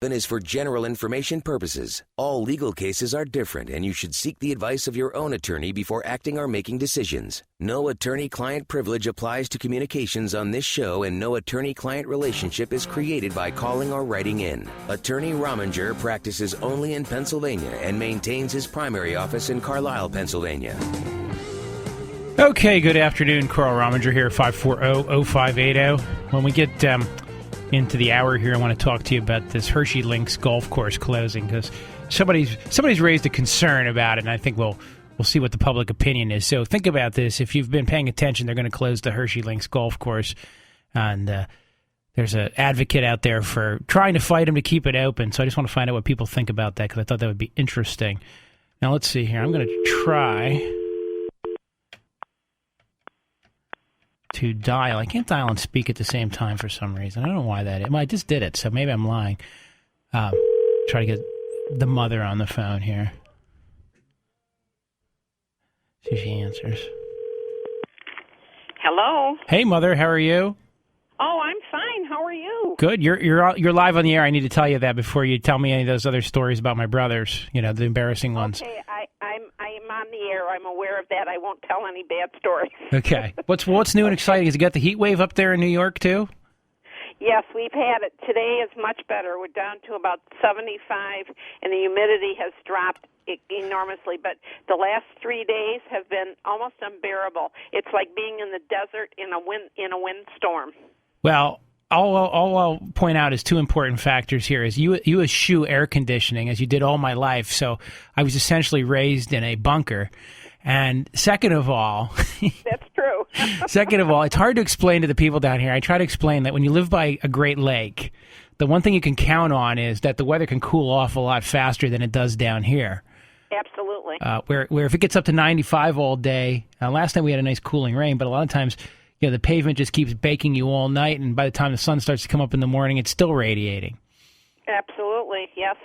and is for general information purposes. All legal cases are different, and you should seek the advice of your own attorney before acting or making decisions. No attorney-client privilege applies to communications on this show, and no attorney-client relationship is created by calling or writing in. Attorney Rominger practices only in Pennsylvania and maintains his primary office in Carlisle, Pennsylvania. Okay, good afternoon. Carl Rominger here, 540-0580. When we get into the hour here, I want to talk to you about this Hershey Links golf course closing, because somebody's raised a concern about it, and I think we'll see what the public opinion is. So think about this. If you've been paying attention, they're going to close the Hershey Links golf course, and there's an advocate out there for trying to fight him to keep it open. So I just want to find out what people think about that, because I thought that would be interesting. Now, let's see here. I'm going to try to dial. I can't dial and speak at the same time for some reason. I don't know why that is. Well, I just did it, so maybe I'm lying. Try to get the mother on the phone here. See if she answers. Hello. Hey, Mother. How are you? Oh, I'm fine. How are you? Good. You're live on the air. I need to tell you that before you tell me any of those other stories about my brothers. You know, the embarrassing ones. Okay, I'm on the air. I'm aware of that. I won't tell any bad stories. Okay. What's new and exciting? Has it got the heat wave up there in New York too? Yes, we've had it. Today is much better. We're down to about 75, and the humidity has dropped enormously. But the last 3 days have been almost unbearable. It's like being in the desert in a windstorm. Well, all I'll point out is two important factors here. Is you eschew air conditioning, as you did all my life. So I was essentially raised in a bunker. And second of all... That's true. Second of all, it's hard to explain to the people down here. I try to explain that when you live by a Great Lake, the one thing you can count on is that the weather can cool off a lot faster than it does down here. Absolutely. Where if it gets up to 95 all day, last night we had a nice cooling rain, but a lot of times... You know, the pavement just keeps baking you all night, and by the time the sun starts to come up in the morning, it's still radiating. Absolutely, yes.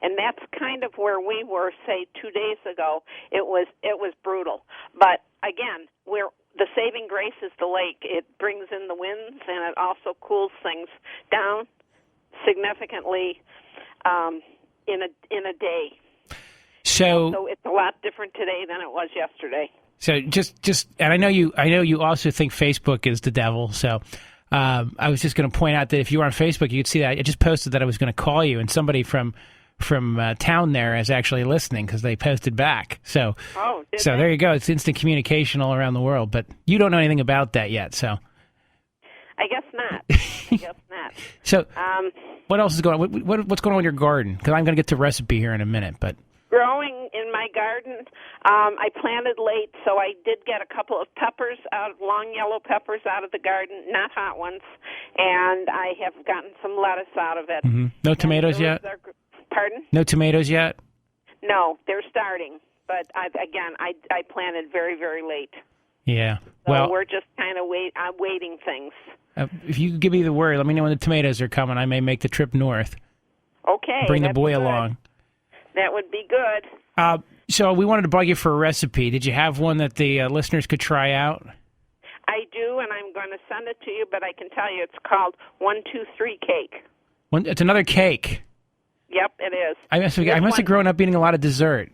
And that's kind of where we were, say, 2 days ago. It was brutal. But, again, the saving grace is the lake. It brings in the winds, and it also cools things down significantly in a day. So it's a lot different today than it was yesterday. So just, and I know you also think Facebook is the devil. So I was just going to point out that if you were on Facebook, you could see that I just posted that I was going to call you, and somebody from town there is actually listening because they posted back. So there you go. It's instant communication all around the world. But you don't know anything about that yet, so I guess not. So what else is going on? What's going on in your garden? Because I'm going to get to recipe here in a minute, but. Growing in my garden, I planted late, so I did get a couple of peppers long yellow peppers out of the garden, not hot ones, and I have gotten some lettuce out of it. Mm-hmm. No tomatoes yet? Pardon? No tomatoes yet? No, they're starting, but I planted very, very late. Yeah. So we're just kind of waiting things. If you could give me the word, let me know when the tomatoes are coming. I may make the trip north. Okay. Bring the boy along. That would be good. So we wanted to bug you for a recipe. Did you have one that the listeners could try out? I do, and I'm going to send it to you, but I can tell you it's called 1-2-3 cake. It's another cake. Yep, it is. I must have grown up eating a lot of dessert.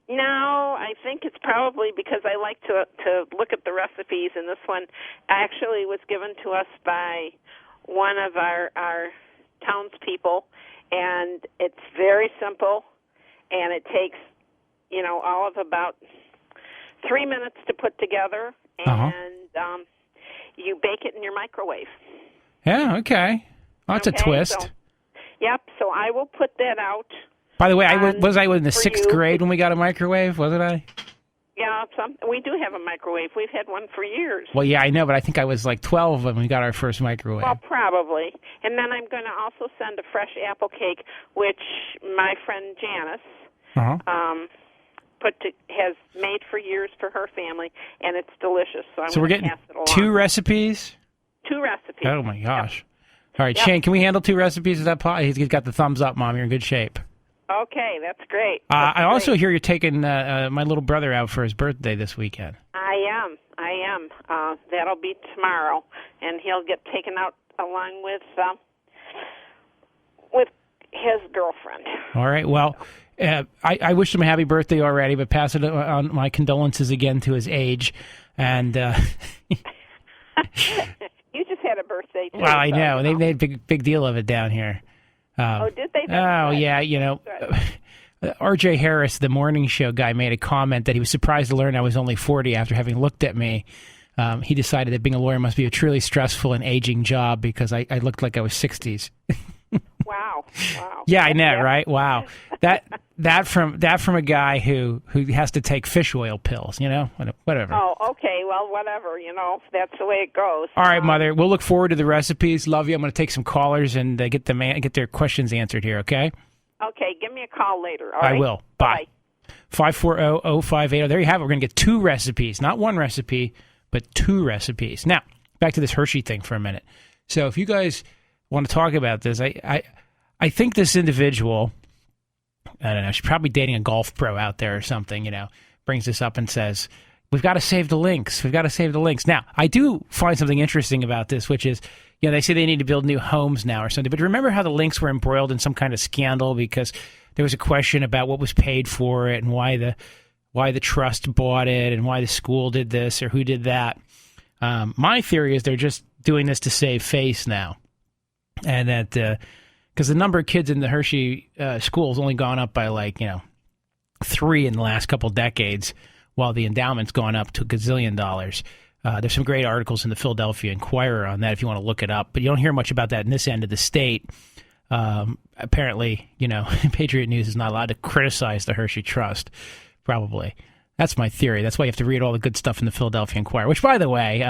No, I think it's probably because I like to look at the recipes, and this one actually was given to us by one of our townspeople, and it's very simple. And it takes, all of about 3 minutes to put together, and you bake it in your microwave. Yeah, okay. Well, that's a twist. So I will put that out. By the way, I was in the sixth grade when we got a microwave, wasn't I? Yeah, we do have a microwave. We've had one for years. Well, yeah, I know, but I think I was like 12 when we got our first microwave. Well, probably. And then I'm going to also send a fresh apple cake, which my friend Janice has made for years for her family, and it's delicious. So we're getting 2 recipes? 2 recipes. Oh, my gosh. Yep. All right, Shane, can we handle 2 recipes? Is that possible? He's got the thumbs up, Mom. You're in good shape. Okay, that's great. I also hear you're taking my little brother out for his birthday this weekend. I am. That'll be tomorrow, and he'll get taken out along with his girlfriend. All right. Well, I wish him a happy birthday already, but pass it on my condolences again to his age. And you just had a birthday, too. Well, I know. They made a big deal of it down here. Did they? Yeah. R.J. Harris, the morning show guy, made a comment that he was surprised to learn I was only 40 after having looked at me. He decided that being a lawyer must be a truly stressful and aging job because I looked like I was 60s. Wow. Yeah, I know, right? Wow. That from a guy who has to take fish oil pills, whatever. Oh, okay. Well, whatever, that's the way it goes. All right, Mother. We'll look forward to the recipes. Love you. I'm going to take some callers and get their questions answered here, okay? Okay, give me a call later. All right? I will. Bye. 540-0580. There you have it. We're going to get 2 recipes. Not 1 recipe, but 2 recipes. Now, back to this Hershey thing for a minute. So if you guys want to talk about this, I think this individual, I don't know, she's probably dating a golf pro out there or something, brings this up and says, we've got to save the links. We've got to save the links. Now, I do find something interesting about this, which is, they say they need to build new homes now or something. But remember how the links were embroiled in some kind of scandal because there was a question about what was paid for it and why the trust bought it and why the school did this or who did that. My theory is they're just doing this to save face now. And that because the number of kids in the Hershey school has only gone up by 3 in the last couple decades, while the endowment's gone up to $1 gazillion. There's some great articles in the Philadelphia Inquirer on that if you want to look it up, but you don't hear much about that in this end of the state. Apparently, Patriot News is not allowed to criticize the Hershey Trust, probably. That's my theory. That's why you have to read all the good stuff in the Philadelphia Inquirer, which, by the way,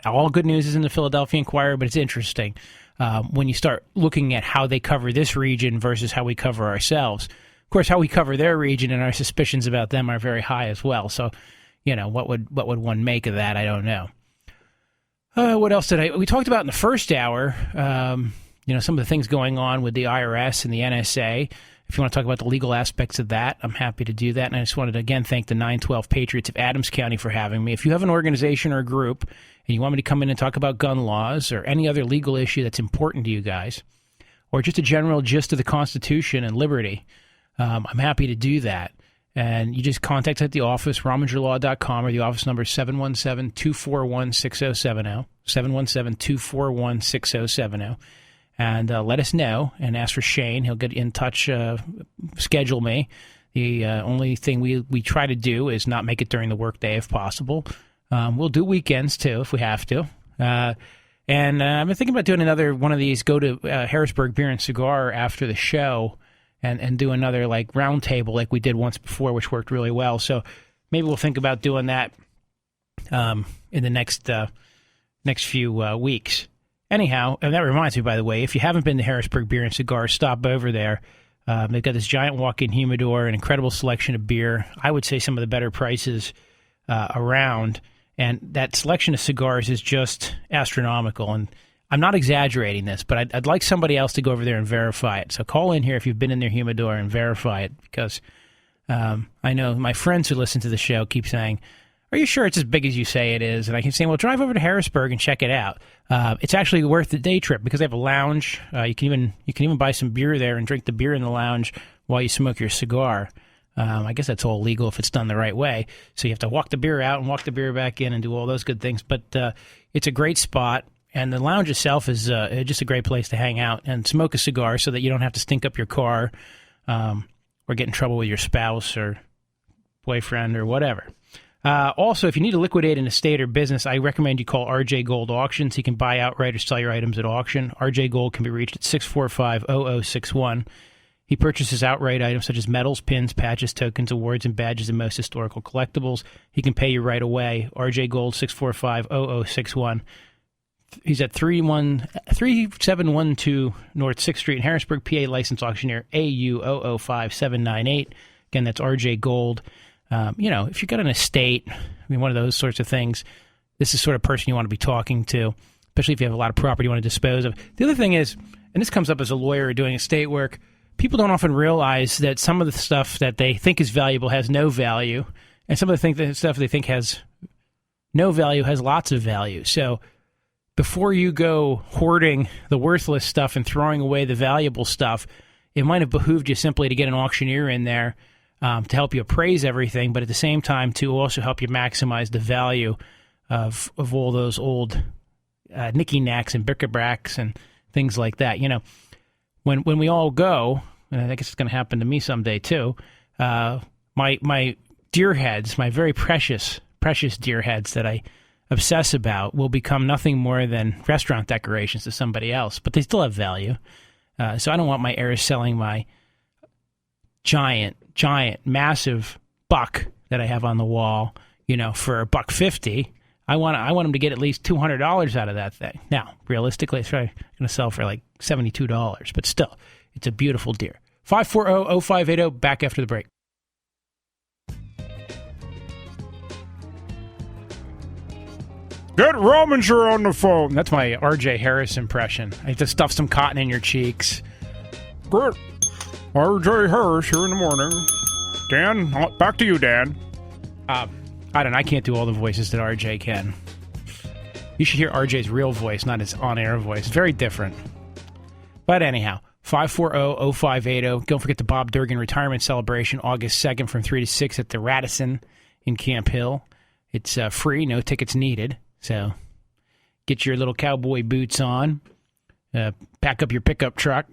all good news is in the Philadelphia Inquirer, but it's interesting when you start looking at how they cover this region versus how we cover ourselves. Of course, how we cover their region and our suspicions about them are very high as well. So, what would one make of that? I don't know. What else we talked about in the first hour, some of the things going on with the IRS and the NSA. If you want to talk about the legal aspects of that, I'm happy to do that. And I just wanted to, again, thank the 912 Patriots of Adams County for having me. If you have an organization or a group and you want me to come in and talk about gun laws or any other legal issue that's important to you guys, or just a general gist of the Constitution and liberty, I'm happy to do that. And you just contact at the office, romingerlaw.com, or the office number is 717-241-6070, 717-241-6070. And let us know and ask for Shane. He'll get in touch, schedule me. The only thing we try to do is not make it during the workday if possible. We'll do weekends, too, if we have to. And I've been thinking about doing another one of these, go to Harrisburg Beer and Cigar after the show and do another round table like we did once before, which worked really well. So maybe we'll think about doing that in the next few weeks. Anyhow, and that reminds me, by the way, if you haven't been to Harrisburg Beer and Cigar, stop over there. They've got this giant walk-in humidor, an incredible selection of beer. I would say some of the better prices around. And that selection of cigars is just astronomical. And I'm not exaggerating this, but I'd like somebody else to go over there and verify it. So call in here if you've been in their humidor and verify it, because I know my friends who listen to the show keep saying, are you sure it's as big as you say it is? And I keep saying, well, drive over to Harrisburg and check it out. It's actually worth the day trip because they have a lounge. You can even buy some beer there and drink the beer in the lounge while you smoke your cigar. I guess that's all legal if it's done the right way. So you have to walk the beer out and walk the beer back in and do all those good things. But it's a great spot. And the lounge itself is just a great place to hang out and smoke a cigar so that you don't have to stink up your car or get in trouble with your spouse or boyfriend or whatever. Also, if you need to liquidate an estate or business, I recommend you call RJ Gold Auctions. He can buy outright or sell your items at auction. RJ Gold can be reached at 645-0061. He purchases outright items such as medals, pins, patches, tokens, awards, and badges, and most historical collectibles. He can pay you right away. RJ Gold, 645-0061. He's at 3712 North 6th Street in Harrisburg, PA, licensed auctioneer AU005798. Again, that's RJ Gold. If you've got an estate, one of those sorts of things, this is the sort of person you want to be talking to, especially if you have a lot of property you want to dispose of. The other thing is, and this comes up as a lawyer doing estate work, people don't often realize that some of the stuff that they think is valuable has no value, and some of the stuff they think has no value has lots of value. So before you go hoarding the worthless stuff and throwing away the valuable stuff, it might have behooved you simply to get an auctioneer in there to help you appraise everything, but at the same time to also help you maximize the value of all those old knicky-knacks and bric-a-bracs and things like that. When we all go, and I guess it's going to happen to me someday too, my deer heads, my very precious deer heads that I obsess about will become nothing more than restaurant decorations to somebody else, but they still have value. So I don't want my heirs selling my giant, massive buck that I have on the wall, for $150. I want them to get at least $200 out of that thing. Now, realistically, it's probably going to sell for like $72, but still, it's a beautiful deer. 540-0580, back after the break. Get Rominger on the phone. That's my R.J. Harris impression. I just stuff some cotton in your cheeks. Good. R.J. Harris here in the morning. Dan, back to you, Dan. I don't know. I can't do all the voices that R.J. can. You should hear R.J.'s real voice, not his on-air voice. Very different. But anyhow, 540-0580. Don't forget the Bob Durgan Retirement Celebration, August 2nd from 3 to 6 at the Radisson in Camp Hill. It's free, no tickets needed. So get your little cowboy boots on, pack up your pickup truck,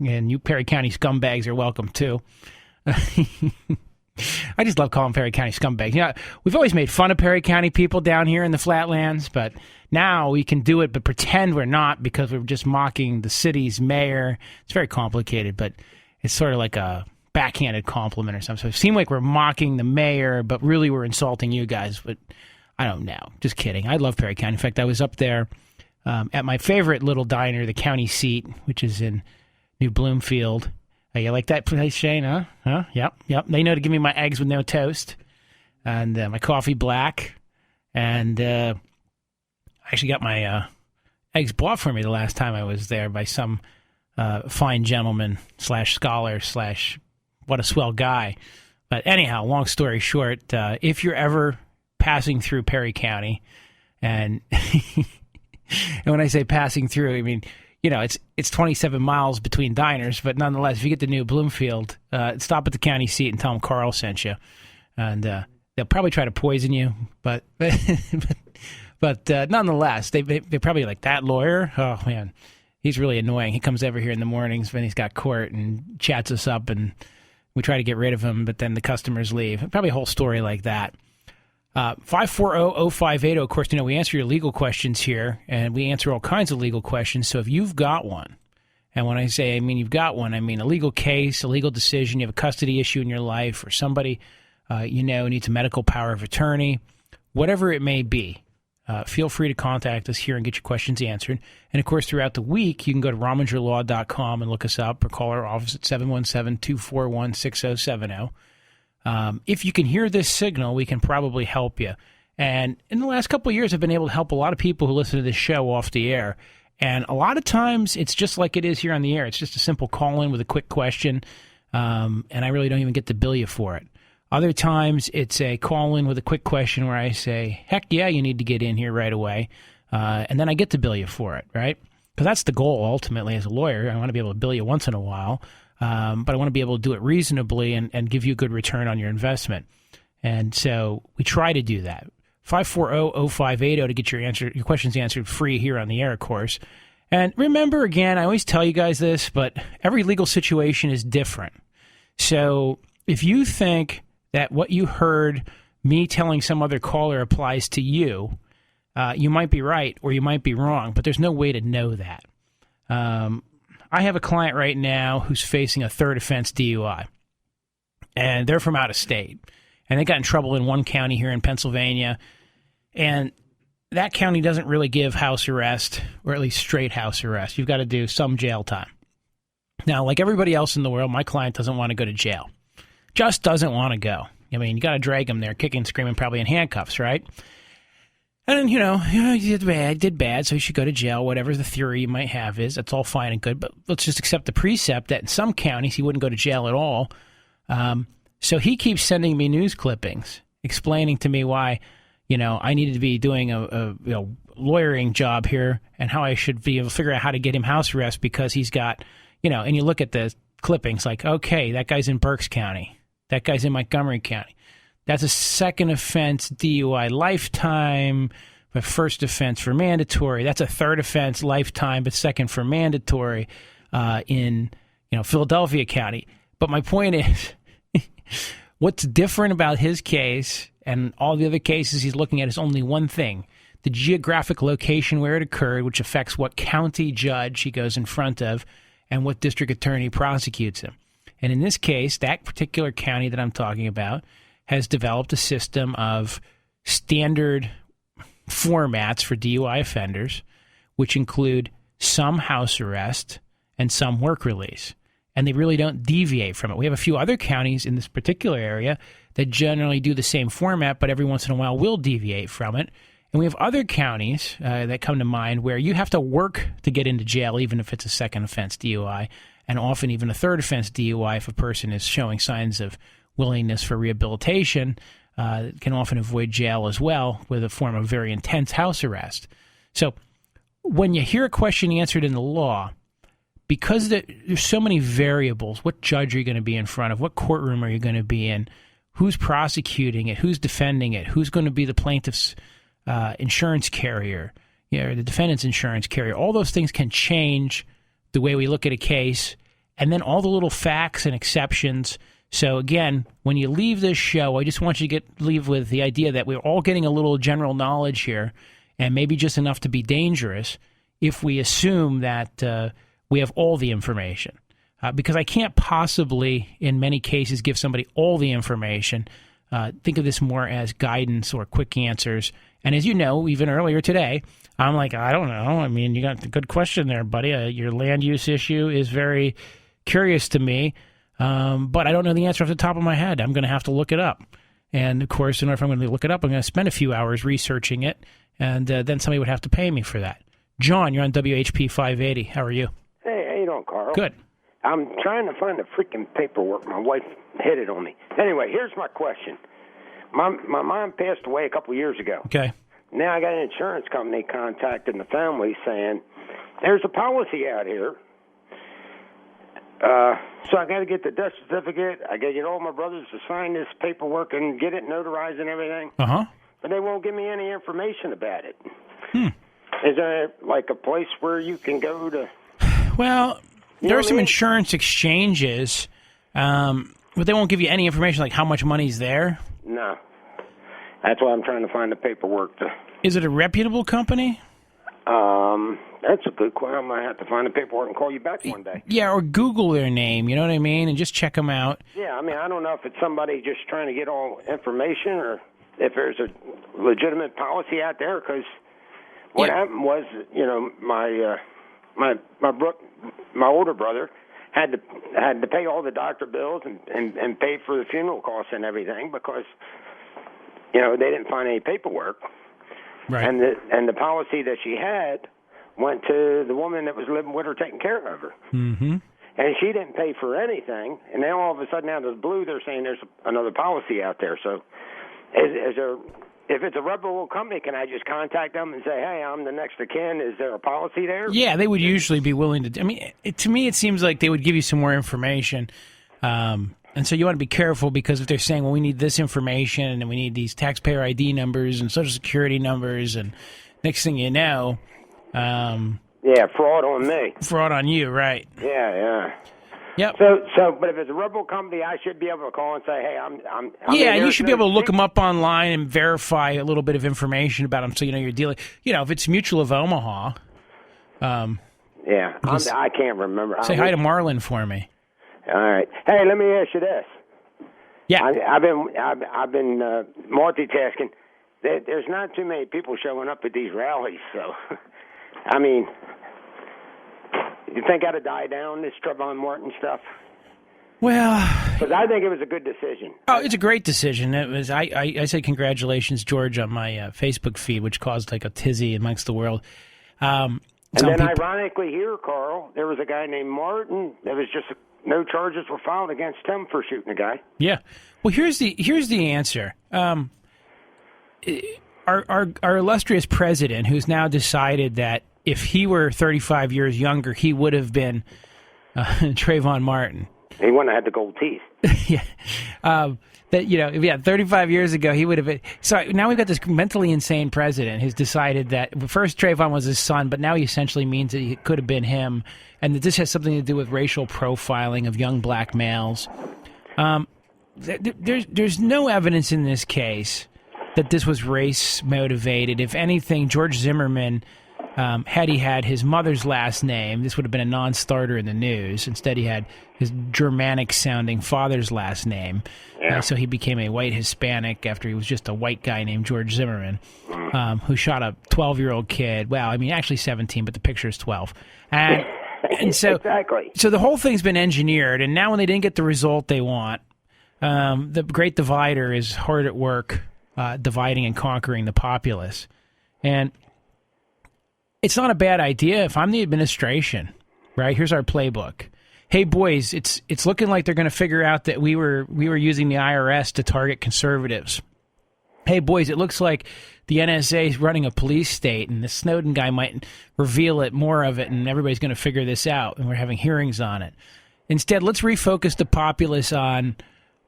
and you Perry County scumbags are welcome too. I just love calling Perry County scumbags. We've always made fun of Perry County people down here in the Flatlands, but now we can do it but pretend we're not because we're just mocking the city's mayor. It's very complicated, but it's sort of like a backhanded compliment or something. So it seems like we're mocking the mayor, but really we're insulting you guys, but I don't know. Just kidding. I love Perry County. In fact, I was up there at my favorite little diner, the county seat, which is in New Bloomfield. You like that place, Shane? Huh? Yep. They know to give me my eggs with no toast and my coffee black. And I actually got my eggs bought for me the last time I was there by some fine gentleman / scholar / what a swell guy. But anyhow, long story short, if you're ever passing through Perry County, and and when I say passing through, I mean, it's 27 miles between diners, but nonetheless, if you get to New Bloomfield, stop at the county seat and tell them Carl sent you, and they'll probably try to poison you, but nonetheless, they probably like, that lawyer, oh man, he's really annoying. He comes over here in the mornings when he's got court and chats us up, and we try to get rid of him, but then the customers leave. Probably a whole story like that. 540-0580. Of course, we answer your legal questions here, and we answer all kinds of legal questions. So if you've got one, and when I say, you've got one, I mean a legal case, a legal decision, you have a custody issue in your life, or somebody, needs a medical power of attorney, whatever it may be, feel free to contact us here and get your questions answered. And, of course, throughout the week, you can go to romingerlaw.com and look us up or call our office at 717-241-6070. If you can hear this signal, we can probably help you. And in the last couple of years, I've been able to help a lot of people who listen to this show off the air. And a lot of times, it's just like it is here on the air. It's just a simple call-in with a quick question, and I really don't even get to bill you for it. Other times, it's a call-in with a quick question where I say, heck yeah, you need to get in here right away, and then I get to bill you for it, right? Because that's the goal, ultimately, as a lawyer. I want to be able to bill you once in a while. But I want to be able to do it reasonably and give you a good return on your investment. And so we try to do that. 540-0580 to get your questions answered free here on the air, of course. And remember, again, I always tell you guys this, but every legal situation is different. So if you think that what you heard me telling some other caller applies to you, you might be right or you might be wrong, but there's no way to know that. I have a client right now who's facing a third offense DUI, and they're from out of state, and they got in trouble in one county here in Pennsylvania, and that county doesn't really give house arrest, or at least straight house arrest. You've got to do some jail time. Now, like everybody else in the world, my client doesn't want to go to jail. Just doesn't want to go. I mean, you got to drag him there, kicking, screaming, probably in handcuffs, right? And, he did bad, so he should go to jail, whatever the theory you might have is. That's all fine and good, but let's just accept the precept that in some counties he wouldn't go to jail at all. So he keeps sending me news clippings explaining to me why, I needed to be doing a lawyering job here and how I should be able to figure out how to get him house arrest because he's got, and you look at the clippings like, okay, that guy's in Berks County. That guy's in Montgomery County. That's a second offense DUI lifetime, but first offense for mandatory. That's a third offense lifetime, but second for mandatory in Philadelphia County. But my point is, what's different about his case and all the other cases he's looking at is only one thing: the geographic location where it occurred, which affects what county judge he goes in front of and what district attorney prosecutes him. And in this case, that particular county that I'm talking about has developed a system of standard formats for DUI offenders, which include some house arrest and some work release. And they really don't deviate from it. We have a few other counties in this particular area that generally do the same format, but every once in a while will deviate from it. And we have other counties that come to mind where you have to work to get into jail, even if it's a second offense DUI, and often even a third offense DUI if a person is showing signs of willingness for rehabilitation, can often avoid jail as well with a form of very intense house arrest. So when you hear a question answered in the law, because there's so many variables, what judge are you going to be in front of? What courtroom are you going to be in? Who's prosecuting it? Who's defending it? Who's going to be the plaintiff's insurance carrier, or the defendant's insurance carrier? All those things can change the way we look at a case, and then all the little facts and exceptions. So again, when you leave this show, I just want you to leave with the idea that we're all getting a little general knowledge here, and maybe just enough to be dangerous if we assume that we have all the information. Because I can't possibly, in many cases, give somebody all the information. Think of this more as guidance or quick answers. And as you know, even earlier today, I'm like, I don't know. I mean, you got a good question there, buddy. Your land use issue is very curious to me. But I don't know the answer off the top of my head. I'm going to have to look it up. And, of course, in order if I'm going to look it up, I'm going to spend a few hours researching it, and then somebody would have to pay me for that. John, you're on WHP 580. How are you? Hey, how you doing, Carl? Good. I'm trying to find the freaking paperwork. My wife hid it on me. Anyway, here's my question. My mom passed away a couple years ago. Okay. Now I got an insurance company contacting the family saying, there's a policy out here. So I got to get the death certificate. I got to get all my brothers to sign this paperwork and get it notarized and everything. Uh-huh. But they won't give me any information about it. Hmm. Is there, like, a place where you can go to... Well, there are some insurance exchanges, but they won't give you any information like how much money's there. No. That's why I'm trying to find the paperwork. Is it a reputable company? That's a good question. I might have to find the paperwork and call you back one day. Yeah, or Google their name, you know what I mean, and just check them out. Yeah, I mean, I don't know if it's somebody just trying to get all information or if there's a legitimate policy out there, because what happened was, my older brother had to pay all the doctor bills and pay for the funeral costs and everything because, they didn't find any paperwork. Right. And the policy that she had went to the woman that was living with her, taking care of her. Mm-hmm. And she didn't pay for anything. And now all of a sudden, out of the blue, they're saying there's another policy out there. So is there, if it's a reputable company, can I just contact them and say, hey, I'm the next of kin? Is there a policy there? Yeah, they would usually be willing to. I mean, to me, it seems like they would give you some more information. And so you want to be careful, because if they're saying, well, we need this information and we need these taxpayer ID numbers and Social Security numbers, and next thing you know... yeah, fraud on me. Fraud on you, right. Yeah. Yep. So, but if it's a reputable company, I should be able to call and say, hey, I'm yeah, you should be able to look them up online and verify a little bit of information about them so you know you're dealing... if it's Mutual of Omaha... yeah, I can't remember. Say hi to Marlon for me. All right. Hey, let me ask you this. Yeah. I've been multitasking. There's not too many people showing up at these rallies, so I mean, you think I'd die down this Trayvon Martin stuff? Well, because I think it was a good decision. Oh, it's a great decision. It was. I said congratulations, George, on my Facebook feed, which caused like a tizzy amongst the world. And then, ironically, here, Carl, there was a guy named Martin. There was just no charges were filed against him for shooting a guy. Yeah. Well, here's the answer. Our illustrious president, who's now decided that if he were 35 years younger, he would have been Trayvon Martin. He wouldn't have had the gold teeth. Yeah. That, 35 years ago, he would have been. So now we've got this mentally insane president who's decided that first Trayvon was his son, but now he essentially means that it could have been him, and that this has something to do with racial profiling of young black males. There's no evidence in this case that this was race motivated. If anything, George Zimmerman, had he had his mother's last name, this would have been a non-starter in the news. Instead, he had his Germanic-sounding father's last name. Yeah. So he became a white Hispanic after he was just a white guy named George Zimmerman, who shot a 12-year-old kid. Well, I mean, actually 17, but the picture is 12. And so, exactly. So the whole thing's been engineered, and now when they didn't get the result they want, the Great Divider is hard at work dividing and conquering the populace. And it's not a bad idea if I'm the administration, right? Here's our playbook. Hey, boys, it's looking like they're going to figure out that we were using the IRS to target conservatives. Hey, boys, it looks like the NSA is running a police state, and the Snowden guy might reveal more of it, and everybody's going to figure this out, and we're having hearings on it. Instead, let's refocus the populace on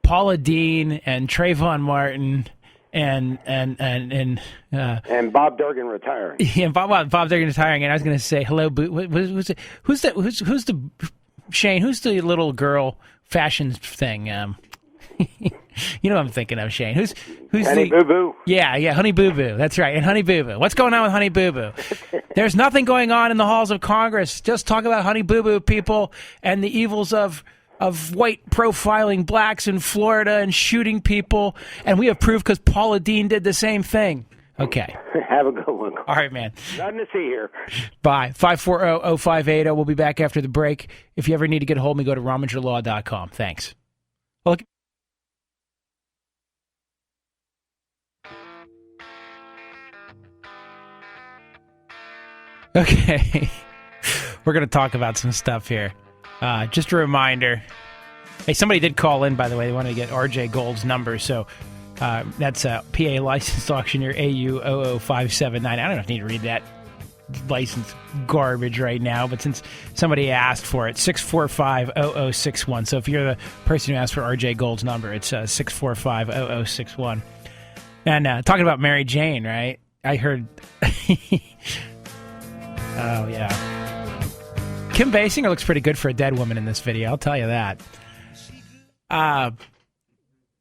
Paula Dean and Trayvon Martin and Bob Durgan retiring. Yeah, Bob Durgan retiring, and I was going to say hello. Who's the Shane? Who's the little girl fashion thing? You know what I'm thinking of, Shane. Who's Honey Boo Boo? Yeah, Honey Boo Boo. That's right, and Honey Boo Boo. What's going on with Honey Boo Boo? There's nothing going on in the halls of Congress. Just talk about Honey Boo Boo, people, and the evils of white profiling blacks in Florida and shooting people, and we have proof because Paula Dean did the same thing. Okay. Have a good one. All right, man. Nothing to see here. Bye. 540-0580. We'll be back after the break. If you ever need to get a hold of me, go to RomingerLaw.com. Thanks. Look. Okay. We're going to talk about some stuff here. Just a reminder. Hey, somebody did call in, by the way. They wanted to get RJ Gold's number, so that's a PA licensed auctioneer AU00579. I don't need to read that license garbage right now, but since somebody asked for it, 645-0061. So if you're the person who asked for RJ Gold's number, it's 645-0061. And talking about Mary Jane, right? I heard... Oh, yeah. Kim Basinger looks pretty good for a dead woman in this video, I'll tell you that.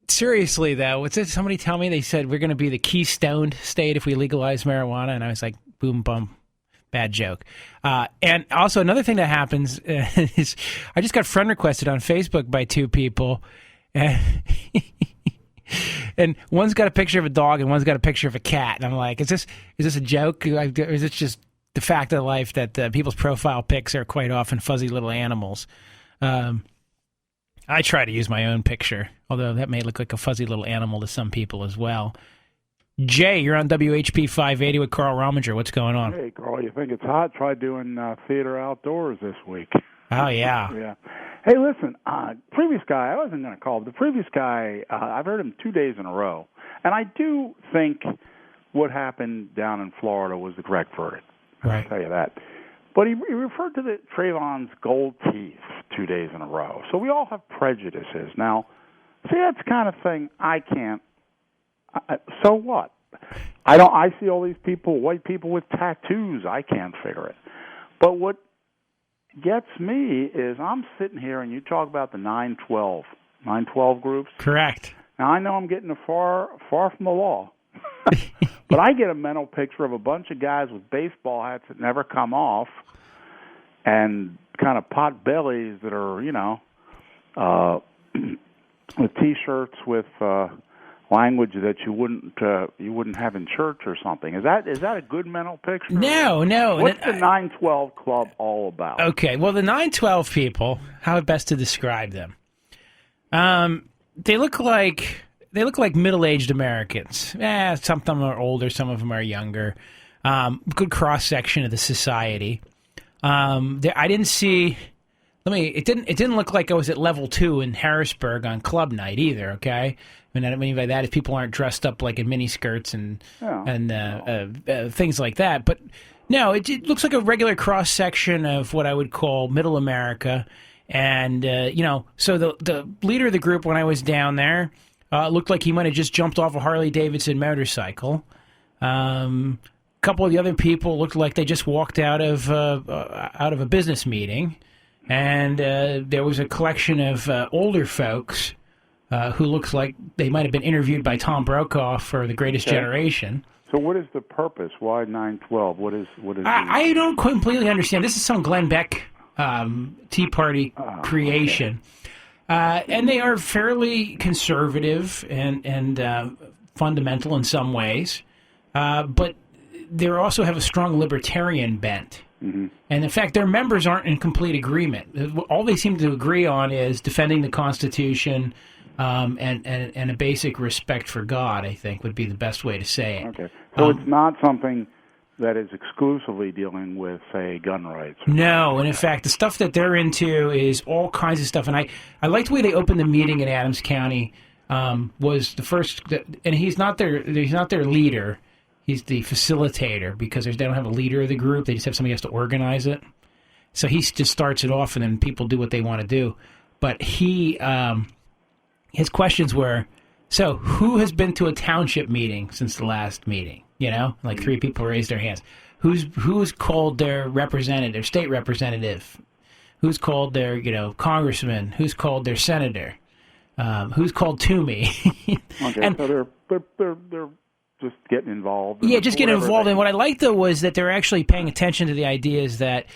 Seriously, though, what's it? Somebody tell me they said we're going to be the Keystone state if we legalize marijuana, and I was like, boom, bum, bad joke. And also another thing that happens is I just got friend requested on Facebook by two people, and and one's got a picture of a dog and one's got a picture of a cat, and I'm like, is this a joke, or is it just the fact of life that people's profile pics are quite often fuzzy little animals? I try to use my own picture, although that may look like a fuzzy little animal to some people as well. Jay, you're on WHP 580 with Carl Rominger. What's going on? Hey, Carl, you think it's hot? Try doing theater outdoors this week. Oh, yeah. Yeah. Hey, listen, previous guy, I wasn't going to call, but the previous guy, I've heard him 2 days in a row. And I do think what happened down in Florida was the correct verdict. Right. I'll tell you that. But he referred to the Trayvon's gold teeth 2 days in a row. So we all have prejudices. Now, see, that's the kind of thing I can't. So what? I see all these people, white people with tattoos. I can't figure it. But what gets me is I'm sitting here and you talk about the 912 groups. Correct. Now, I know I'm getting far from the law. But I get a mental picture of a bunch of guys with baseball hats that never come off and kind of pot bellies that are, with T-shirts with language that you wouldn't have in church or something. Is that a good mental picture? No. What's the 912 Club all about? Okay, well, the 912 people, how best to describe them? They look like middle-aged Americans. Some of them are older, some of them are younger. Good cross-section of the society. I didn't see... It didn't look like I was at level 2 in Harrisburg on club night either, okay? I mean, I mean by that is people aren't dressed up like in miniskirts and things like that. But no, it looks like a regular cross-section of what I would call middle America. And, so the leader of the group when I was down there looked like he might have just jumped off a Harley-Davidson motorcycle. A couple of the other people looked like they just walked out of a business meeting. And there was a collection of older folks who looks like they might have been interviewed by Tom Brokaw for The Greatest Generation. So what is the purpose? Why 9/12? What is? I don't completely understand. This is some Glenn Beck Tea Party creation. And they are fairly conservative and fundamental in some ways. But they also have a strong libertarian bent. Mm-hmm. And in fact, their members aren't in complete agreement. All they seem to agree on is defending the Constitution and a basic respect for God, I think, would be the best way to say it. Okay. So it's not something that is exclusively dealing with, say, gun rights. No, and in fact, the stuff that they're into is all kinds of stuff. And I liked the way they opened the meeting in Adams County. Was the first, and he's not their leader. He's the facilitator because they don't have a leader of the group. They just have somebody who has to organize it. So he just starts it off, and then people do what they want to do. But his questions were, so who has been to a township meeting since the last meeting? Like 3 people raised their hands. Who's called their representative, state representative? Who's called their, congressman? Who's called their senator? Who's called Toomey? Okay, and so they're just getting involved. Yeah, just getting involved. And what I liked, though, was that they're actually paying attention to the ideas that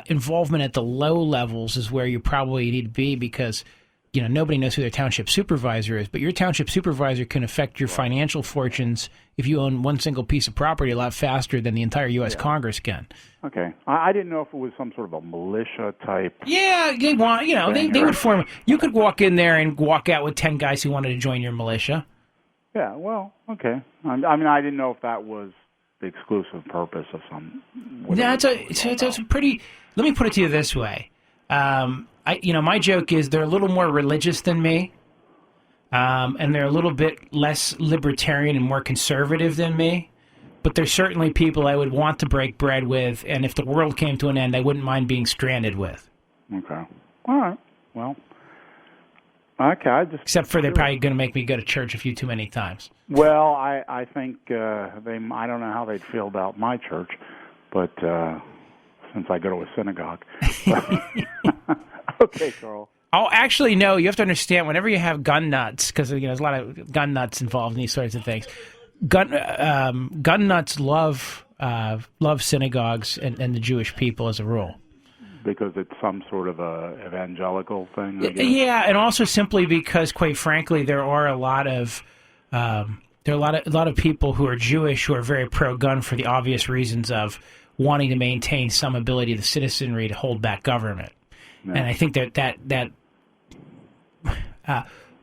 involvement at the low levels is where you probably need to be because, nobody knows who their township supervisor is. But your township supervisor can affect your financial fortunes if you own one single piece of property a lot faster than the entire U.S. Congress can. Okay. I didn't know if it was some sort of a militia type. Yeah, they want, they would form. You could walk in there and walk out with 10 guys who wanted to join your militia. Yeah, well, okay. I mean, I didn't know if that was the exclusive purpose of some. Yeah, it's a pretty. Let me put it to you this way. My joke is they're a little more religious than me, and they're a little bit less libertarian and more conservative than me. But they're certainly people I would want to break bread with, and if the world came to an end, I wouldn't mind being stranded with. Okay. All right. Well. Okay, except for they're probably going to make me go to church a few too many times. Well, I think I don't know how they'd feel about my church, but since I go to a synagogue. Okay, Carl. Oh, actually, no. You have to understand. Whenever you have gun nuts, because there's a lot of gun nuts involved in these sorts of things. Gun nuts love synagogues and the Jewish people as a rule. Because it's some sort of a evangelical thing, I guess. Yeah, and also simply because, quite frankly, there are a lot of people who are Jewish who are very pro-gun for the obvious reasons of wanting to maintain some ability of the citizenry to hold back government. Yeah. And I think that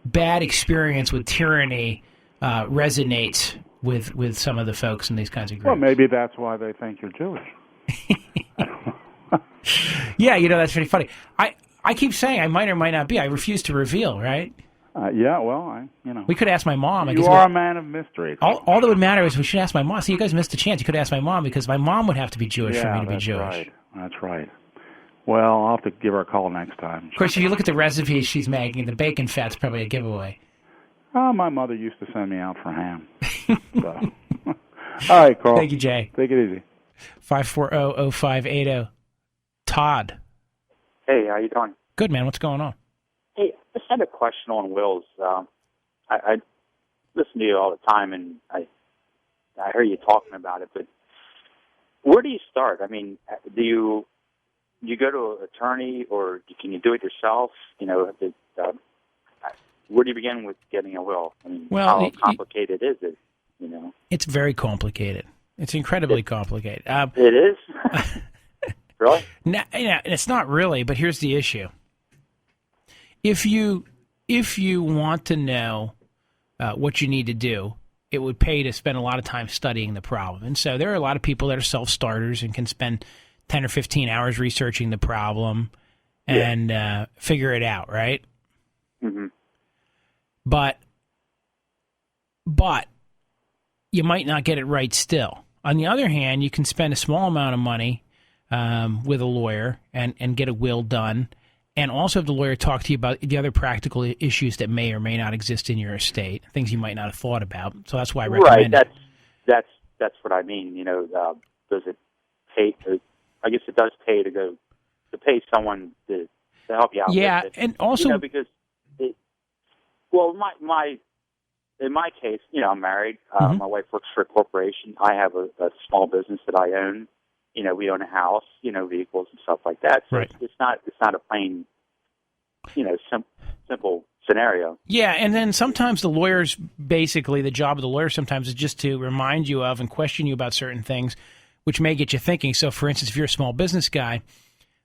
bad experience with tyranny resonates with some of the folks in these kinds of groups. Well, maybe that's why they think you're Jewish. Yeah, that's pretty funny. I keep saying I might or might not be. I refuse to reveal, right? Yeah, well, we could ask my mom. You are a man of mystery. All that would matter is we should ask my mom. See, you guys missed a chance. You could ask my mom because my mom would have to be Jewish for me to be Jewish. That's right. Well, I'll have to give her a call next time. Of course, if you look at the recipes she's making, the bacon fat's probably a giveaway. My mother used to send me out for ham. So. All right, Carl. Thank you, Jay. Take it easy. 540-0580. Todd. Hey, how you doing? Good, man. What's going on? Hey, I just had a question on wills. I listen to you all the time, and I hear you talking about it, but where do you start? I mean, do you go to an attorney, or can you do it yourself? Where do you begin with getting a will? I mean, how complicated is it? It's very complicated. It's incredibly complicated. It is? Really? No, it's not really, but here's the issue. If you want to know what you need to do, it would pay to spend a lot of time studying the problem. And so there are a lot of people that are self-starters and can spend 10 or 15 hours researching the problem and figure it out, right? Mm-hmm. But you might not get it right still. On the other hand, you can spend a small amount of money with a lawyer and get a will done and also have the lawyer talk to you about the other practical issues that may or may not exist in your estate, things you might not have thought about. So that's why I recommend it. That's what I mean. Does it pay? I guess it does pay to pay someone to help you out. Yeah, with it. and also because in my case, I'm married. My wife works for a corporation. I have a small business that I own. We own a house. Vehicles and stuff like that. So right. It's not a plain, simple scenario. Yeah, and then sometimes the lawyers, basically, the job of the lawyer sometimes is just to remind you of and question you about certain things, which may get you thinking. So, for instance, if you're a small business guy,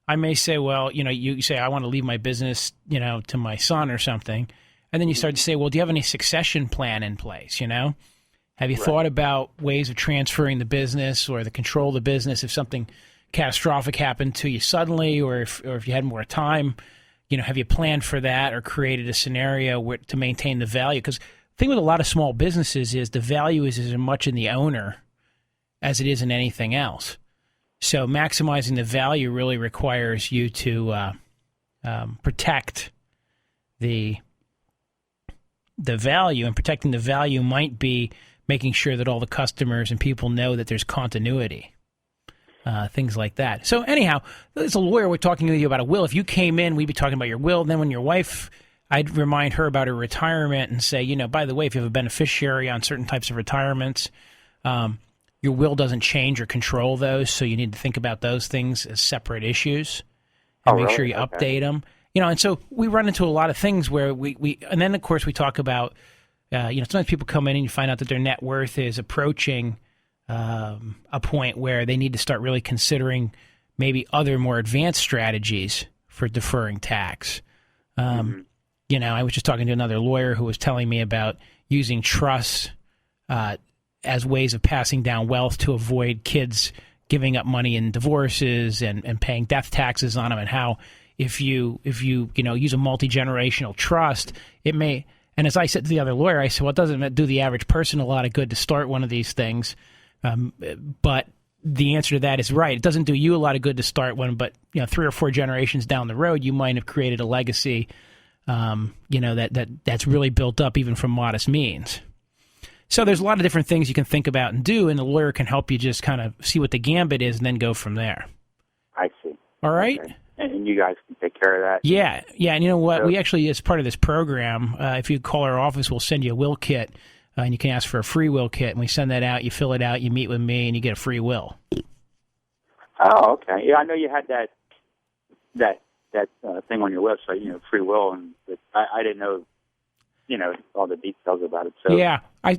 I may say, well, you say, I want to leave my business, to my son or something. And then you start to say, well, do you have any succession plan in place, Have you thought about ways of transferring the business or the control of the business if something catastrophic happened to you suddenly or if you had more time? Have you planned for that or created a scenario to maintain the value? Because the thing with a lot of small businesses is the value is as much in the owner as it is in anything else. So maximizing the value really requires you to protect the value, and protecting the value might be making sure that all the customers and people know that there's continuity. Things like that. So anyhow, as a lawyer, we're talking to you about a will. If you came in, we'd be talking about your will. Then when your wife, I'd remind her about her retirement and say, by the way, if you have a beneficiary on certain types of retirements, your will doesn't change or control those. So you need to think about those things as separate issues and make sure you update them. And so we run into a lot of things where we and then, of course, we talk about, sometimes people come in and you find out that their net worth is approaching a point where they need to start really considering maybe other more advanced strategies for deferring tax. I was just talking to another lawyer who was telling me about using trusts as ways of passing down wealth to avoid kids giving up money in divorces and paying death taxes on them, and how if you use a multi-generational trust, it may. And as I said to the other lawyer, I said, well, it doesn't do the average person a lot of good to start one of these things. But the answer to that is right. It doesn't do you a lot of good to start one, but 3 or 4 generations down the road, you might have created a legacy, that's really built up even from modest means. So there's a lot of different things you can think about and do, and the lawyer can help you just kind of see what the gambit is and then go from there. I see. All right. Okay. And you guys can take care of that. Yeah. And you know what? So, we actually, as part of this program, if you call our office, we'll send you a will kit. And you can ask for a free will kit, and we send that out. You fill it out, you meet with me, and you get a free will. Oh, okay. Yeah, I know you had that thing on your website, free will, and I didn't know, all the details about it. So yeah, I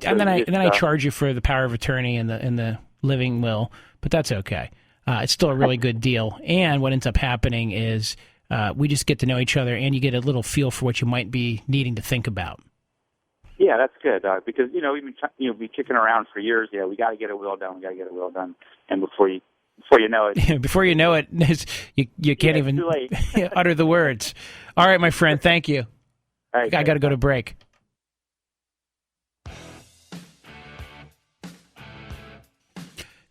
charge you for the power of attorney and the living will, but that's okay. It's still a really good deal. And what ends up happening is we just get to know each other, and you get a little feel for what you might be needing to think about. Yeah, that's good because we've been kicking around for years. Yeah, we got to get a will done. And before you know it, before you know it, you can't even utter the words. All right, my friend, thank you. All right, I got to go to break.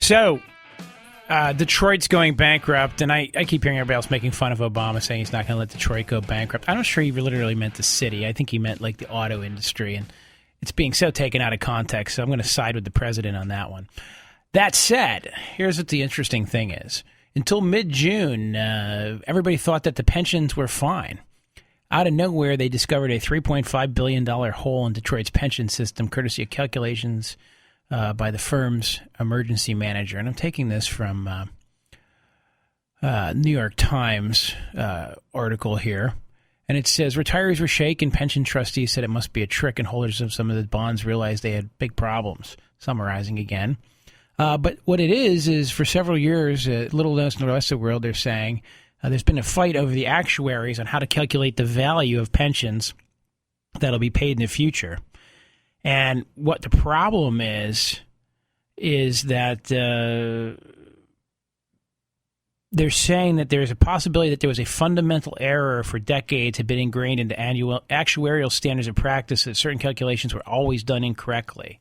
So, Detroit's going bankrupt, and I keep hearing everybody else making fun of Obama, saying he's not going to let Detroit go bankrupt. I'm not sure he literally meant the city. I think he meant like the auto industry, and it's being so taken out of context, so I'm going to side with the president on that one. That said, here's what the interesting thing is. Until mid-June, everybody thought that the pensions were fine. Out of nowhere, they discovered a $3.5 billion hole in Detroit's pension system, courtesy of calculations by the firm's emergency manager. And I'm taking this from New York Times article here. And it says, retirees were shaken. Pension trustees said it must be a trick, and holders of some of the bonds realized they had big problems. Summarizing again. But what it is for several years, little known in the rest of the world, they're saying there's been a fight over the actuaries on how to calculate the value of pensions that'll be paid in the future. And what the problem is that they're saying that there's a possibility that there was a fundamental error for decades had been ingrained into annual actuarial standards of practice, that certain calculations were always done incorrectly.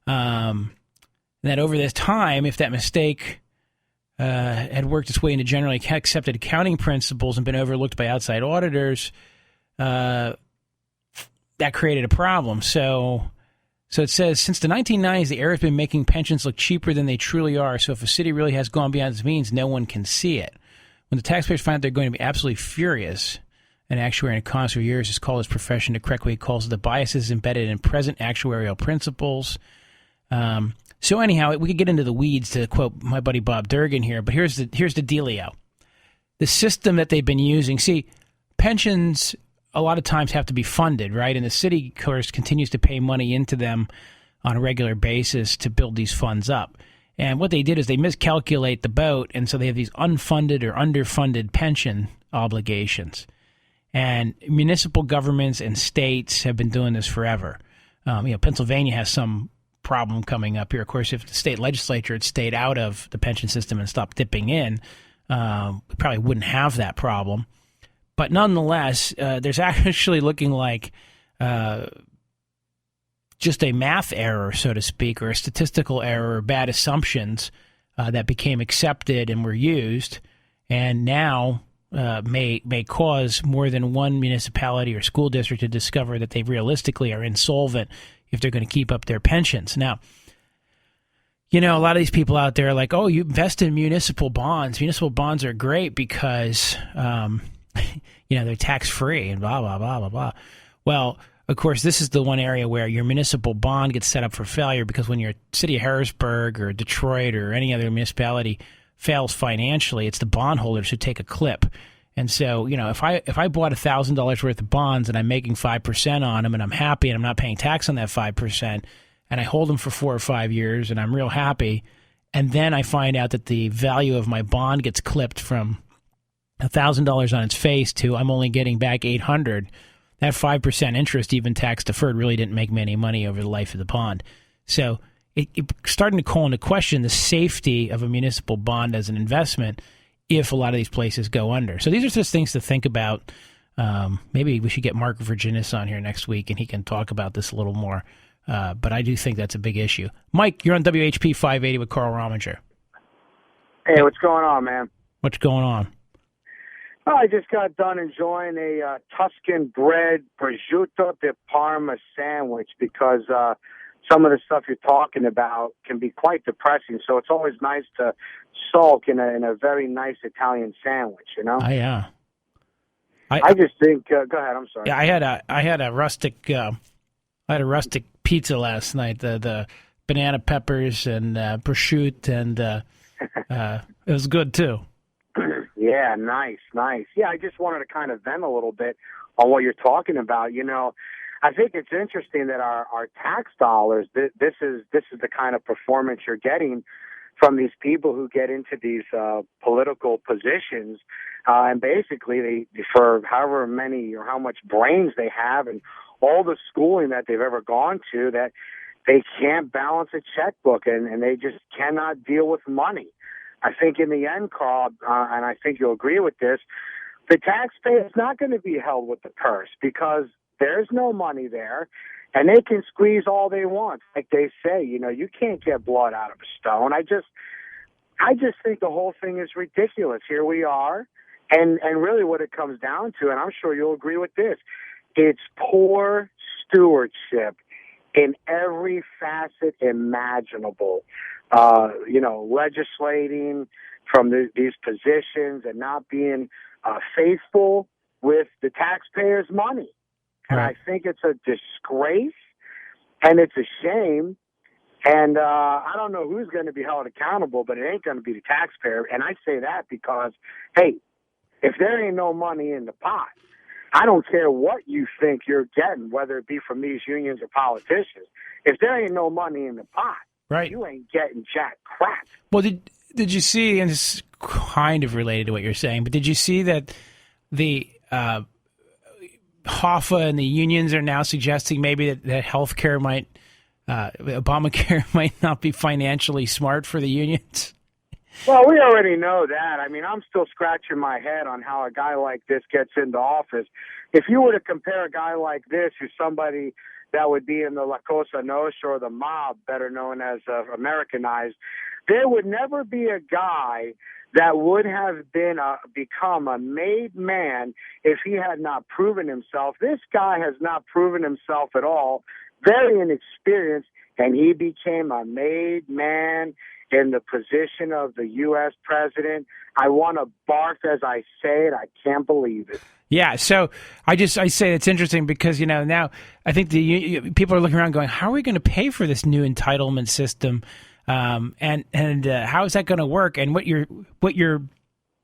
That over this time, if that mistake had worked its way into generally accepted accounting principles and been overlooked by outside auditors, that created a problem. So it says, since the 1990s, the era has been making pensions look cheaper than they truly are. So if a city really has gone beyond its means, no one can see it. When the taxpayers find out, they're going to be absolutely furious. An actuary in economist for years has called his profession to correct what he calls the biases embedded in present actuarial principles. So anyhow, we could get into the weeds, to quote my buddy Bob Durgan here, but here's the dealio. The system that they've been using, see, pensions a lot of times have to be funded, right? And the city, of course, continues to pay money into them on a regular basis to build these funds up. And what they did is they miscalculate the boat, and so they have these unfunded or underfunded pension obligations. And municipal governments and states have been doing this forever. Pennsylvania has some problem coming up here. Of course, if the state legislature had stayed out of the pension system and stopped dipping in, we probably wouldn't have that problem. But nonetheless, there's actually looking like just a math error, so to speak, or a statistical error, or bad assumptions that became accepted and were used, and now may cause more than one municipality or school district to discover that they realistically are insolvent if they're going to keep up their pensions. Now, a lot of these people out there are like, oh, you invest in municipal bonds. Municipal bonds are great because, they're tax-free and blah, blah, blah, blah, blah. Well, of course, this is the one area where your municipal bond gets set up for failure, because when your city of Harrisburg or Detroit or any other municipality fails financially, it's the bondholders who take a clip. And so, if I bought $1,000 worth of bonds and I'm making 5% on them and I'm happy and I'm not paying tax on that 5%, and I hold them for 4 or 5 years and I'm real happy, and then I find out that the value of my bond gets clipped from $1,000 on its face to I'm only getting back $800, that 5% interest, even tax deferred, really didn't make me any money over the life of the bond. So it's starting to call into question the safety of a municipal bond as an investment if a lot of these places go under. So these are just things to think about. Maybe we should get Mark Virginis on here next week, and he can talk about this a little more. But I do think that's a big issue. Mike, you're on WHP 580 with Carl Rominger. Hey, what's going on, man? What's going on? Oh, I just got done enjoying a Tuscan bread prosciutto di Parma sandwich, because some of the stuff you're talking about can be quite depressing. So it's always nice to sulk in a very nice Italian sandwich, Oh, yeah. I just think. Go ahead. I'm sorry. Yeah, I had a rustic pizza last night. The banana peppers and prosciutto, and it was good too. Yeah, nice. Yeah, I just wanted to kind of vent a little bit on what you're talking about. I think it's interesting that our tax dollars, this is the kind of performance you're getting from these people who get into these political positions, and basically they, for however many or how much brains they have and all the schooling that they've ever gone to, that they can't balance a checkbook and they just cannot deal with money. I think in the end, Carl, and I think you'll agree with this, the taxpayer is not going to be held with the purse, because there's no money there, and they can squeeze all they want. Like they say, you can't get blood out of a stone. I just think the whole thing is ridiculous. Here we are, and really what it comes down to, and I'm sure you'll agree with this, it's poor stewardship in every facet imaginable. Legislating from these positions and not being faithful with the taxpayers' money. And I think it's a disgrace, and it's a shame. And I don't know who's going to be held accountable, but it ain't going to be the taxpayer. And I say that because, hey, if there ain't no money in the pot, I don't care what you think you're getting, whether it be from these unions or politicians. If there ain't no money in the pot, right, you ain't getting jack crap. Well, did you see, and this is kind of related to what you're saying, but did you see that the Hoffa and the unions are now suggesting maybe that healthcare Obamacare might not be financially smart for the unions? Well, we already know that. I mean, I'm still scratching my head on how a guy like this gets into office. If you were to compare a guy like this who's somebody that would be in the La Cosa Nostra or the mob, better known as Americanized, there would never be a guy that would have become a made man if he had not proven himself. This guy has not proven himself at all, very inexperienced, and he became a made man in the position of the U.S. president. I want to barf as I say it. I can't believe it. Yeah, so I say it's interesting because, now I think people are looking around going, how are we going to pay for this new entitlement system? And how is that going to work? And what you're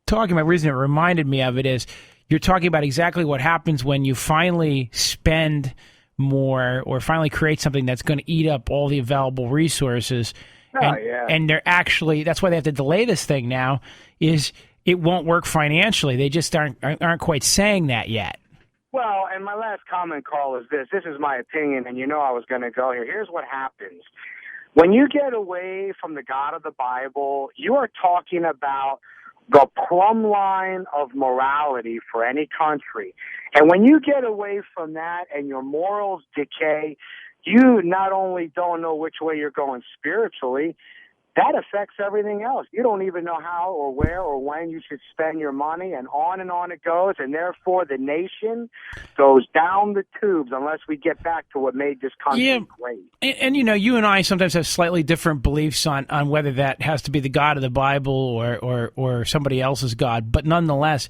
talking about, the reason it reminded me of it is you're talking about exactly what happens when you finally spend more or finally create something that's going to eat up all the available resources. And they're actually, that's why they have to delay this thing now, is it won't work financially. They just aren't quite saying that yet. Well, and my last comment, Carl, is this. This is my opinion, and I was going to go here. Here's what happens. When you get away from the God of the Bible, you are talking about the plumb line of morality for any country. And when you get away from that and your morals decay, you not only don't know which way you're going spiritually, that affects everything else. You don't even know how or where or when you should spend your money, and on it goes, and therefore the nation goes down the tubes unless we get back to what made this country great. And you and I sometimes have slightly different beliefs on whether that has to be the God of the Bible or somebody else's God, but nonetheless,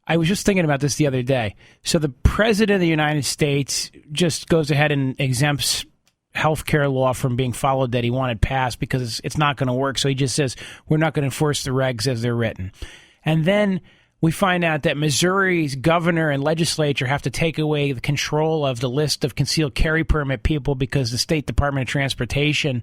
I was just thinking about this the other day. So the President of the United States just goes ahead and exempts healthcare law from being followed that he wanted passed because it's not going to work. So he just says, we're not going to enforce the regs as they're written. And then we find out that Missouri's governor and legislature have to take away the control of the list of concealed carry permit people because the State Department of Transportation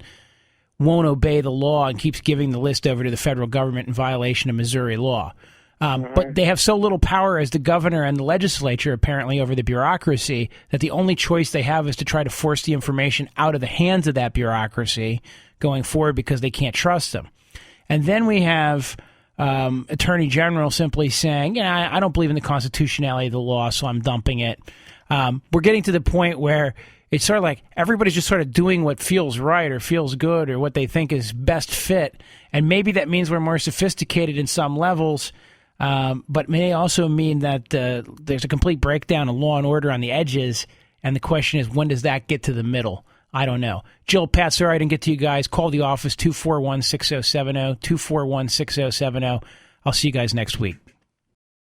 won't obey the law and keeps giving the list over to the federal government in violation of Missouri law. But they have so little power as the governor and the legislature, apparently, over the bureaucracy, that the only choice they have is to try to force the information out of the hands of that bureaucracy going forward because they can't trust them. And then we have Attorney General simply saying, I don't believe in the constitutionality of the law, so I'm dumping it. We're getting to the point where it's sort of like everybody's just sort of doing what feels right or feels good or what they think is best fit. And maybe that means we're more sophisticated in some levels. But may also mean that there's a complete breakdown of law and order on the edges, and the question is, when does that get to the middle? I don't know. Jill, Pat, sorry I didn't get to you guys. Call the office, 241-6070, 241-6070. I'll see you guys next week.